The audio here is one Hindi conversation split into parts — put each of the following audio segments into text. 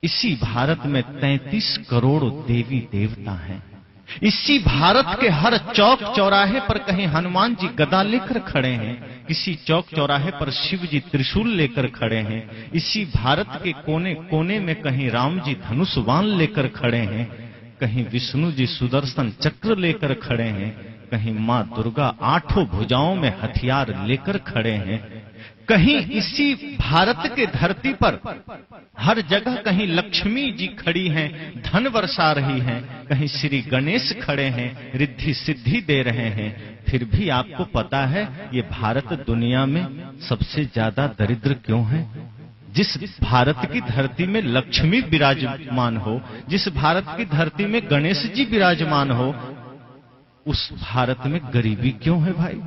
इसी भारत में 33 करोड़ देवी देवता हैं। इसी भारत के हर चौक चौराहे पर कहीं हनुमान जी गदा लेकर खड़े हैं, किसी चौक चौराहे पर शिव जी त्रिशूल लेकर खड़े हैं। इसी भारत के कोने कोने में कहीं राम जी धनुष बाण लेकर खड़े हैं, कहीं विष्णु जी सुदर्शन चक्र लेकर खड़े हैं, कहीं मां दुर्गा 8 भुजाओं में हथियार लेकर खड़े हैं। कहीं इसी भारत के धरती पर हर जगह कहीं लक्ष्मी जी खड़ी हैं, धन बरसा रही हैं, कहीं श्री गणेश खड़े हैं, रिद्धि सिद्धि दे रहे हैं। फिर भी आपको पता है ये भारत दुनिया में सबसे ज्यादा दरिद्र क्यों है? जिस भारत की धरती में लक्ष्मी विराजमान हो, जिस भारत की धरती में गणेश जी विराजमान हो, उस भारत में गरीबी क्यों है भाई?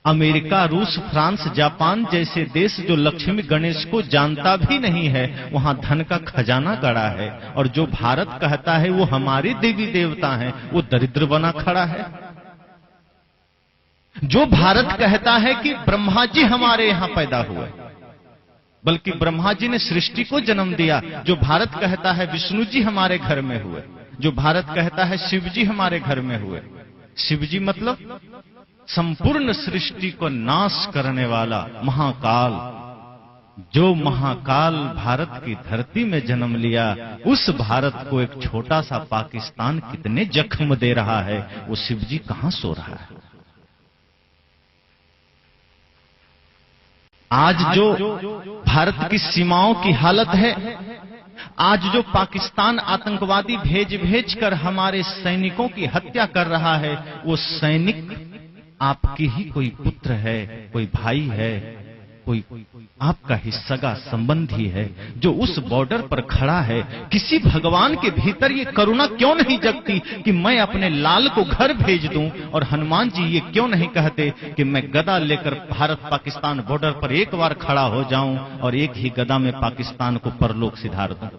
अमेरिका, रूस, फ्रांस, जापान जैसे देश जो लक्ष्मी गणेश को जानता भी नहीं है, वहां धन का खजाना गड़ा है, और जो भारत कहता है वो हमारे देवी देवता हैं, वो दरिद्र बना खड़ा है। जो भारत कहता है कि ब्रह्मा जी हमारे यहां पैदा हुए, बल्कि ब्रह्मा जी ने सृष्टि को जन्म दिया, जो भारत कहता है विष्णु जी हमारे घर में हुए, जो भारत कहता है शिव जी हमारे घर में हुए। शिव जी मतलब संपूर्ण सृष्टि को नाश करने वाला महाकाल। जो महाकाल भारत की धरती में जन्म लिया, उस भारत को एक छोटा सा पाकिस्तान कितने जख्म दे रहा है, वो शिव जी कहां सो रहा है? आज जो भारत की सीमाओं की हालत है, आज जो पाकिस्तान आतंकवादी भेज भेज कर हमारे सैनिकों की हत्या कर रहा है, वो सैनिक आपकी ही कोई पुत्र है, कोई भाई है, कोई आपका ही सगा संबंधी है, जो उस बॉर्डर पर खड़ा है। किसी भगवान के भीतर ये करुणा क्यों नहीं जगती कि मैं अपने लाल को घर भेज दूं? और हनुमान जी ये क्यों नहीं कहते कि मैं गदा लेकर भारत पाकिस्तान बॉर्डर पर एक बार खड़ा हो जाऊं और एक ही गदा में पाकिस्तान को परलोक सिधार दूं?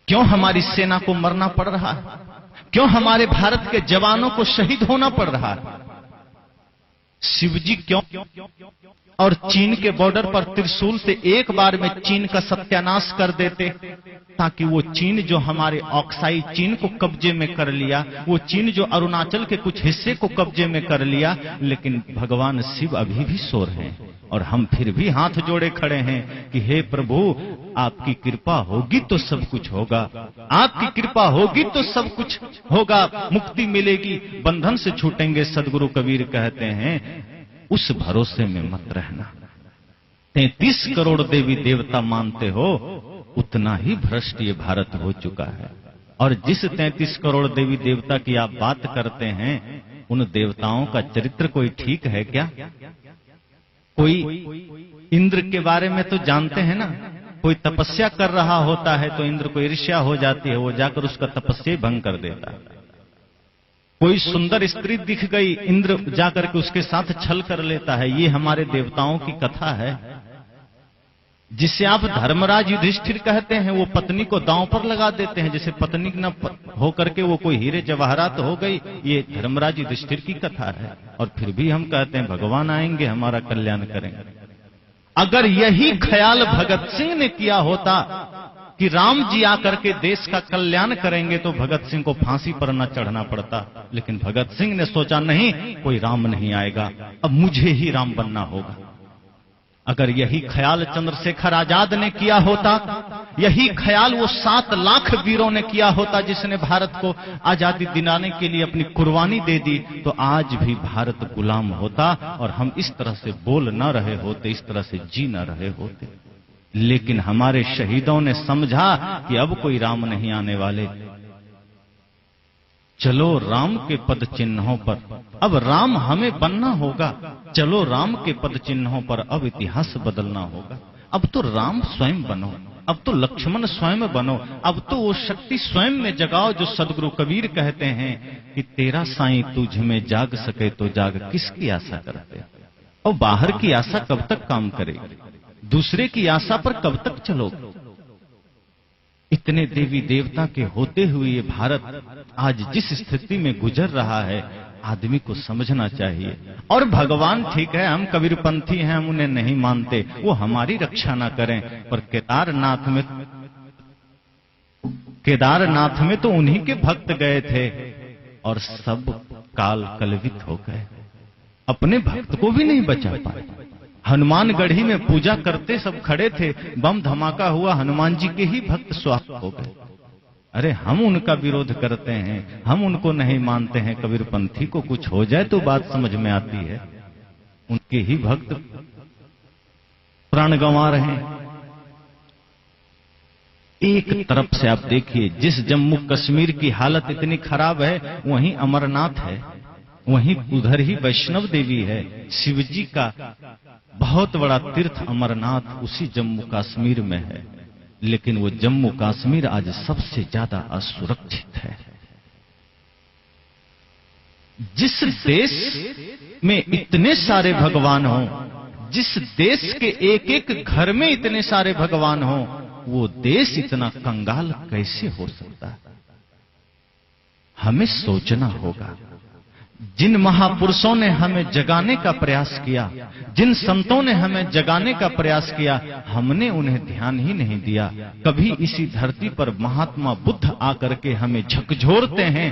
क्यों हमारी सेना को मरना पड़ रहा है? क्यों हमारे भारत के जवानों को शहीद होना पड़ रहा है? शिव जी क्यों? और चीन के बॉर्डर पर त्रिशूल से एक बार में चीन का सत्यानाश कर देते, ताकि वो चीन जो हमारे ऑक्साई चीन को कब्जे में कर लिया, वो चीन जो अरुणाचल के कुछ हिस्से को कब्जे में कर लिया, लेकिन भगवान शिव अभी भी सो रहे हैं और हम फिर भी हाथ जोड़े खड़े हैं कि हे प्रभु, आपकी कृपा होगी तो सब कुछ होगा, आपकी कृपा होगी तो सब कुछ होगा, मुक्ति मिलेगी, बंधन से छूटेंगे। सदगुरु कबीर कहते हैं उस भरोसे में मत रहना। 33 करोड़ देवी देवता मानते हो, उतना ही भ्रष्ट ये भारत हो चुका है। और जिस 33 करोड़ देवी देवता की आप बात करते हैं, उन देवताओं का चरित्र कोई ठीक है क्या? कोई इंद्र के बारे में तो जानते हैं ना, कोई तपस्या कर रहा होता है तो इंद्र को ईर्ष्या हो जाती है, वो जाकर उसका तपस्या भंग कर देता है। कोई सुंदर स्त्री दिख गई, इंद्र जाकर के उसके साथ छल कर लेता है। ये हमारे देवताओं की कथा है। जिसे आप धर्मराज युधिष्ठिर कहते हैं, वो पत्नी को दांव पर लगा देते हैं, जैसे पत्नी न होकर के वो कोई हीरे जवाहरात हो गई। ये धर्मराज युधिष्ठिर की कथा है। और फिर भी हम कहते हैं भगवान आएंगे, हमारा कल्याण करेंगे। अगर यही ख्याल भगत सिंह ने किया होता कि राम जी आकर के देश का कल्याण करेंगे, तो भगत सिंह को फांसी पर न चढ़ना पड़ता। लेकिन भगत सिंह ने सोचा नहीं, कोई राम नहीं आएगा, अब मुझे ही राम बनना होगा। अगर यही ख्याल चंद्रशेखर आजाद ने किया होता, यही ख्याल वो 7 लाख वीरों ने किया होता जिसने भारत को आजादी दिलाने के लिए अपनी कुर्बानी दे दी, तो आज भी भारत गुलाम होता और हम इस तरह से बोल न रहे होते, इस तरह से जी न रहे होते। लेकिन हमारे शहीदों ने समझा कि अब कोई राम नहीं आने वाले, चलो राम के पद चिन्हों पर, अब राम हमें बनना होगा। चलो राम के पद चिन्हों पर अब इतिहास बदलना होगा। अब तो राम स्वयं बनो, अब तो लक्ष्मण स्वयं बनो, अब तो वो शक्ति स्वयं में जगाओ जो सदगुरु कबीर कहते हैं कि तेरा साईं तुझ में जाग सके तो जाग, किसकी आशा करते? और बाहर की आशा कब तक काम करेगी? दूसरे की आशा पर कब तक चलोगे? इतने देवी देवता के होते हुए ये भारत आज जिस स्थिति में गुजर रहा है, आदमी को समझना चाहिए। और भगवान ठीक है, हम कबीरपंथी हैं, हम उन्हें नहीं मानते, वो हमारी रक्षा ना करें, पर केदारनाथ में तो उन्हीं के भक्त गए थे और सब काल कलवित हो गए, अपने भक्त को भी नहीं बचा पाए। हनुमानगढ़ी में पूजा करते सब खड़े थे, बम धमाका हुआ, हनुमान जी के ही भक्त स्वाहा हो गए। अरे हम उनका विरोध करते हैं, हम उनको नहीं मानते हैं, कबीरपंथी को कुछ हो जाए तो बात समझ में आती है, उनके ही भक्त प्राण गंवा रहे हैं। एक तरफ से आप देखिए, जिस जम्मू कश्मीर की हालत इतनी खराब है, वहीं अमरनाथ है, वहीं उधर ही वैष्णव देवी है, शिव जी का बहुत बड़ा तीर्थ अमरनाथ उसी जम्मू कश्मीर में है। लेकिन वो जम्मू कश्मीर आज सबसे ज्यादा असुरक्षित है। जिस देश में इतने सारे भगवान हों, जिस देश के एक एक घर में इतने सारे भगवान हों, वो देश इतना कंगाल कैसे हो सकता है? हमें सोचना होगा। जिन महापुरुषों ने हमें जगाने का प्रयास किया, जिन संतों ने हमें जगाने का प्रयास किया, हमने उन्हें ध्यान ही नहीं दिया। कभी इसी धरती पर महात्मा बुद्ध आकर के हमें झकझोरते हैं।